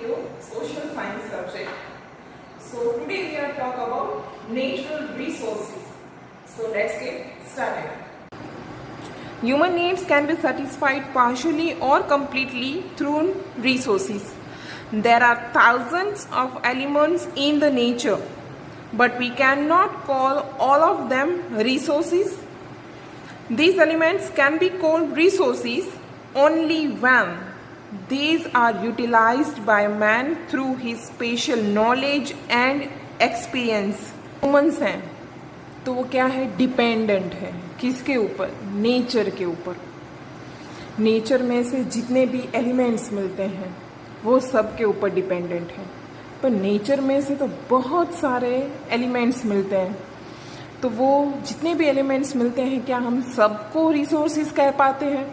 video, social science subject. So today we are talk about natural resources. So let's get started. Human needs can be satisfied partially or completely through resources. There are thousands of elements in the nature, but we cannot call all of them resources. These elements can be called resources only when these are utilized by man through his spatial knowledge and experience. Humans हैं तो वो क्या है, dependent है किसके ऊपर, nature के ऊपर. नेचर में से जितने भी एलिमेंट्स मिलते हैं वो सब के ऊपर डिपेंडेंट है. पर नेचर में से तो बहुत सारे एलिमेंट्स मिलते हैं, तो वो जितने भी एलिमेंट्स मिलते हैं क्या हम सबको रिसोर्सेज कह पाते हैं?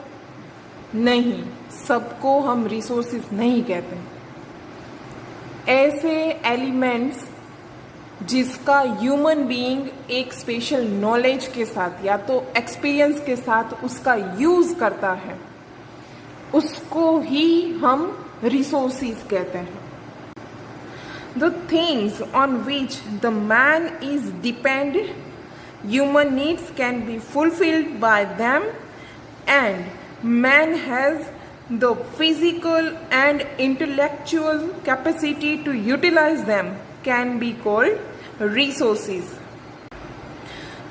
नहीं, सबको हम रिसोर्सेज नहीं कहते. ऐसे एलिमेंट्स जिसका ह्यूमन बीइंग एक स्पेशल नॉलेज के साथ या तो एक्सपीरियंस के साथ उसका यूज करता है, उसको ही हम रिसोर्सेज कहते हैं. The things on which the man is dependent, human needs can be fulfilled by them, and man has the physical and intellectual capacity to utilize them can be called resources.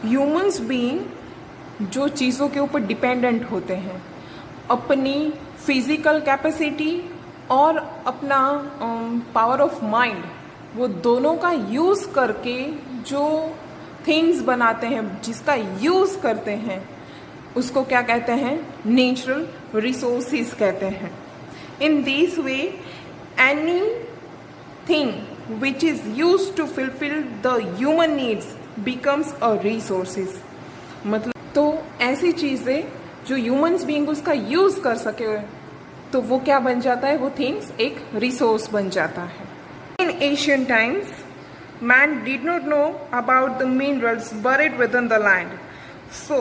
Humans being जो चीज़ों के ऊपर dependent होते हैं, अपनी physical capacity और अपना power of mind, वो दोनों का यूज़ करके जो थिंग्स बनाते हैं, जिसका यूज़ करते हैं, उसको क्या कहते हैं? नेचुरल रिसोर्सेज कहते हैं. In this way anything which is use to fulfil the human needs becomes a resources. मतलब तो ऐसी चीज़ें जो ह्यूमन्स बीइंग उसका यूज़ कर सके तो वो क्या बन जाता है? वो थिंग्स एक रिसोर्स बन जाता है. इन Asian times man did not know about the minerals buried within the land, so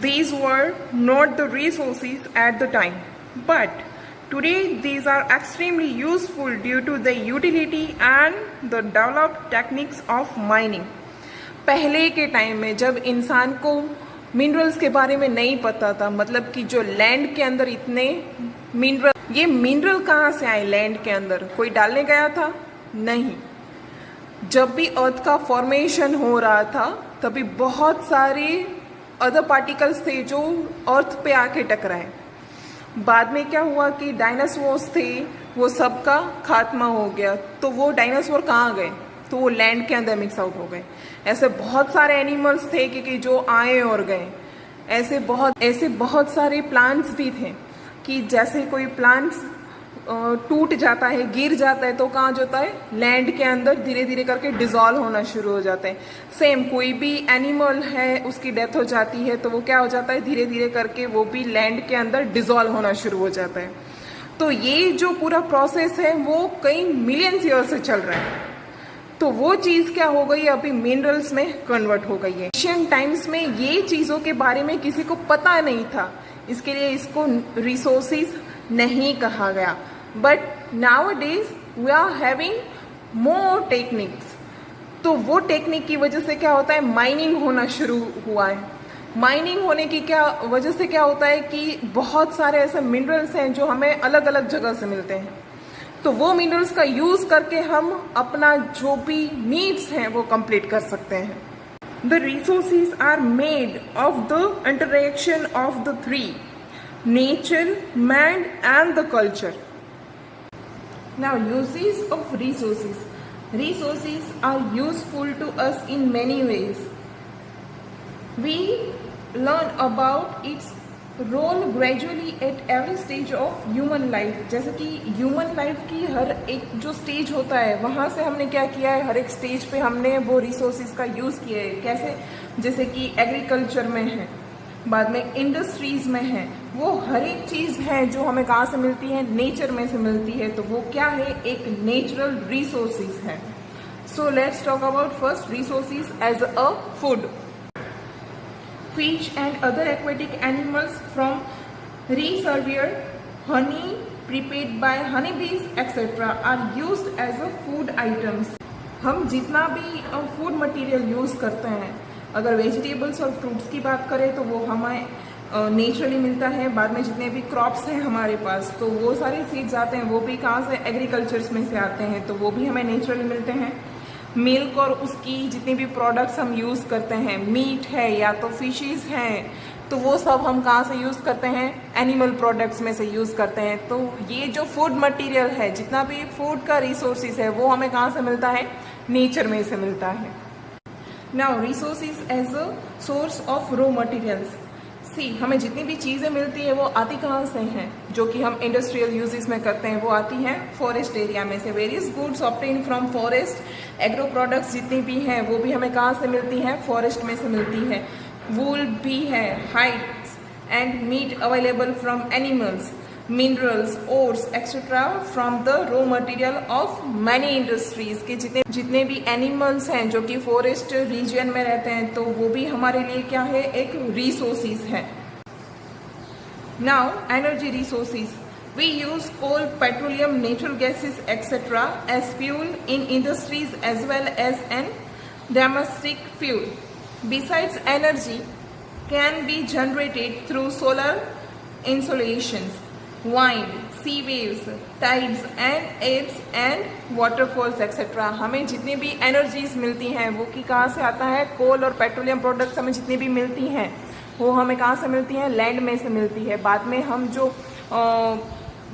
these were not the resources at the time, but today these are extremely useful due to the utility and the developed techniques of mining. पहले के time में जब इंसान को minerals के बारे में नहीं पता था, मतलब कि जो लैंड के अंदर इतने मिनरल, ये मिनरल कहाँ से आए लैंड के अंदर? कोई डालने गया था? नहीं. जब भी अर्थ का फॉर्मेशन हो रहा था तभी बहुत सारे अदर पार्टिकल्स थे जो अर्थ पे आके टकराए. बाद में क्या हुआ कि डायनासोर्स थे, वो सबका खात्मा हो गया, तो वो डायनासोर कहाँ गए? तो वो लैंड के अंदर मिक्स आउट हो गए. ऐसे बहुत सारे एनिमल्स थे कि जो आए और गए. ऐसे बहुत सारे प्लांट्स भी थे कि जैसे कोई प्लांट्स टूट जाता है, गिर जाता है, तो कहाँ जाता है? लैंड के अंदर धीरे धीरे करके डिजॉल्व होना शुरू हो जाता है. सेम कोई भी एनिमल है, उसकी डेथ हो जाती है तो वो क्या हो जाता है? धीरे धीरे करके वो भी लैंड के अंदर डिजॉल्व होना शुरू हो जाता है. तो ये जो पूरा प्रोसेस है वो कई मिलियंस ईयर से चल रहा है. तो वो चीज़ क्या हो गई? अभी मिनरल्स में कन्वर्ट हो गई है. एशियन टाइम्स में ये चीज़ों के बारे में किसी को पता नहीं था, इसके लिए इसको रिसोर्सेज नहीं कहा गया. But nowadays we are having more techniques. तो वो टेक्निक की वजह से क्या होता है? माइनिंग होना शुरू हुआ है. माइनिंग होने की क्या वजह से क्या होता है कि बहुत सारे ऐसे मिनरल्स हैं जो हमें अलग अलग जगह से मिलते हैं, तो वो मिनरल्स का यूज करके हम अपना जो भी नीड्स हैं वो कंप्लीट कर सकते हैं. The resources are made of the interaction of the three, nature, man and the culture. Now, uses of resources. Resources are useful to us in many ways. We learn about its role gradually at every stage of human life. जैसे कि human life की हर एक जो stage होता है वहाँ से हमने क्या किया है? हर एक स्टेज पे हमने वो रिसोर्सेज का यूज़ किया है. कैसे? जैसे कि एग्रीकल्चर में है, बाद में इंडस्ट्रीज में है, वो हर एक चीज़ है जो हमें कहाँ से मिलती है? नेचर में से मिलती है. तो वो क्या है? एक नेचुरल रिसोर्सेज है. So let's talk about first resources as a food. Fish and other aquatic animals from reservoir honey prepared by honeybees etc. are used as a food items. हम जितना भी फूड मटेरियल यूज़ करते हैं, अगर vegetables और fruits की बात करें तो वो हमें नेचुरली मिलता है। बाद में जितने भी क्रॉप्स हैं हमारे पास, तो वो सारे सीड्स आते हैं, वो भी कहाँ से, एग्रीकल्चर्स में से आते हैं, तो वो भी हमें नेचुरली मिलते हैं। मिल्क और उसकी जितनी भी प्रोडक्ट्स हम यूज़ करते हैं, मीट है या तो फिशेस हैं, तो वो सब हम कहाँ से यूज़ करते हैं, एनिमल प्रोडक्ट्स में से यूज़ करते हैं। तो ये जो फूड मटेरियल है, जितना भी फूड का रिसोर्सेज है, वो हमें कहाँ से मिलता है, नेचर में से मिलता है। Now resources as a source of raw materials. See, हमें जितनी भी चीज़ें मिलती है वो आती कहाँ से हैं, जो कि हम इंडस्ट्रियल यूजेस में करते हैं, वो आती हैं फॉरेस्ट एरिया में से। Various goods obtain from forest, agro products जितनी भी हैं वो भी हमें कहाँ से मिलती हैं, फॉरेस्ट में से मिलती है। वूल भी है, hides and meat available from animals, minerals, ores etcetera from the raw material of many industries के जितने भी एनिमल्स हैं जो कि फॉरेस्ट रीजन में रहते हैं, तो वो भी हमारे लिए क्या है, एक रिसोर्सेज है। Now energy resources, we use coal, petroleum, natural gases etcetera as fuel in industries as well as an domestic fuel. Besides, energy can be generated through solar insolations, wind, sea waves, tides and airs and waterfalls etc. हमें जितनी भी energies मिलती हैं वो कि कहाँ से आता है, कोल और पेट्रोलियम प्रोडक्ट्स हमें जितनी भी मिलती हैं वो हमें कहाँ से मिलती हैं, लैंड में से मिलती है। बाद में हम जो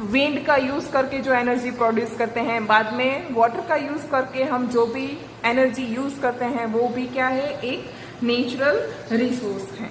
विंड का यूज़ करके जो एनर्जी प्रोड्यूस करते हैं, बाद में वाटर का यूज़ करके हम जो भी एनर्जी यूज़ करते हैं, वो भी क्या है, एक नेचुरल रिसोर्स है।